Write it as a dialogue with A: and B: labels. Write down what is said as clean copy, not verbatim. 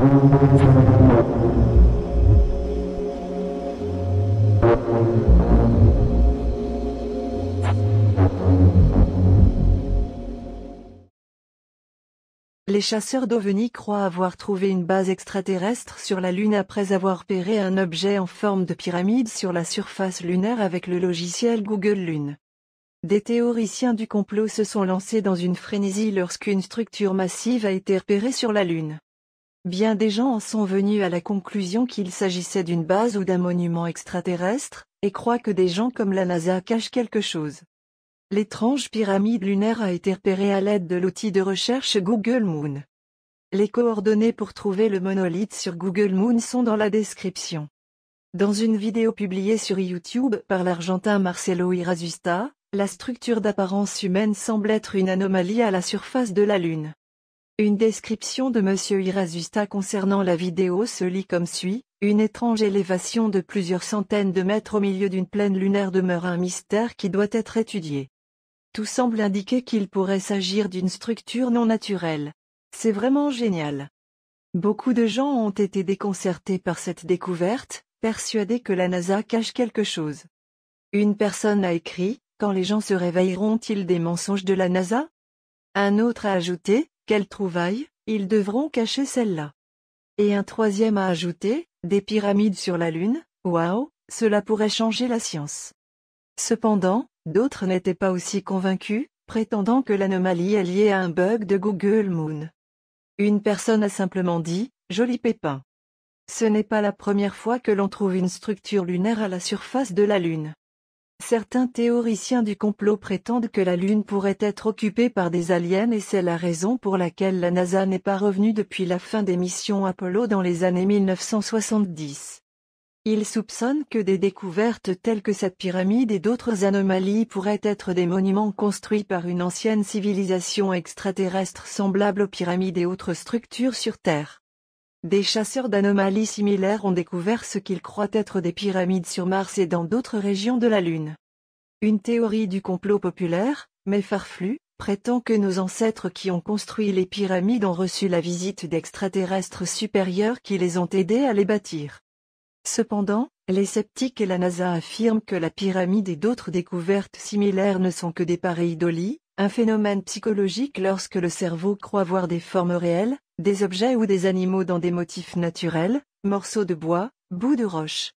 A: Les chasseurs d'ovnis croient avoir trouvé une base extraterrestre sur la Lune après avoir repéré un objet en forme de pyramide sur la surface lunaire avec le logiciel Google Lune. Des théoriciens du complot se sont lancés dans une frénésie lorsqu'une structure massive a été repérée sur la Lune. Bien des gens en sont venus à la conclusion qu'il s'agissait d'une base ou d'un monument extraterrestre, et croient que des gens comme la NASA cachent quelque chose. L'étrange pyramide lunaire a été repérée à l'aide de l'outil de recherche Google Moon. Les coordonnées pour trouver le monolithe sur Google Moon sont dans la description. Dans une vidéo publiée sur YouTube par l'Argentin Marcelo Irazusta, la structure d'apparence humaine semble être une anomalie à la surface de la Lune. Une description de Monsieur Irazusta concernant la vidéo se lit comme suit: une étrange élévation de plusieurs centaines de mètres au milieu d'une plaine lunaire demeure un mystère qui doit être étudié. Tout semble indiquer qu'il pourrait s'agir d'une structure non naturelle. C'est vraiment génial. Beaucoup de gens ont été déconcertés par cette découverte, persuadés que la NASA cache quelque chose. Une personne a écrit: quand les gens se réveilleront-ils des mensonges de la NASA? Un autre a ajouté: quelle trouvaille, ils devront cacher celle-là. Et un troisième a ajouté: des pyramides sur la Lune, waouh, cela pourrait changer la science. Cependant, d'autres n'étaient pas aussi convaincus, prétendant que l'anomalie est liée à un bug de Google Moon. Une personne a simplement dit: joli pépin. Ce n'est pas la première fois que l'on trouve une structure lunaire à la surface de la Lune. Certains théoriciens du complot prétendent que la Lune pourrait être occupée par des aliens et c'est la raison pour laquelle la NASA n'est pas revenue depuis la fin des missions Apollo dans les années 1970. Ils soupçonnent que des découvertes telles que cette pyramide et d'autres anomalies pourraient être des monuments construits par une ancienne civilisation extraterrestre semblable aux pyramides et autres structures sur Terre. Des chasseurs d'anomalies similaires ont découvert ce qu'ils croient être des pyramides sur Mars et dans d'autres régions de la Lune. Une théorie du complot populaire, mais farfelue, prétend que nos ancêtres qui ont construit les pyramides ont reçu la visite d'extraterrestres supérieurs qui les ont aidés à les bâtir. Cependant, les sceptiques et la NASA affirment que la pyramide et d'autres découvertes similaires ne sont que des pareidolie, un phénomène psychologique lorsque le cerveau croit voir des formes réelles, des objets ou des animaux dans des motifs naturels, morceaux de bois, bouts de roche.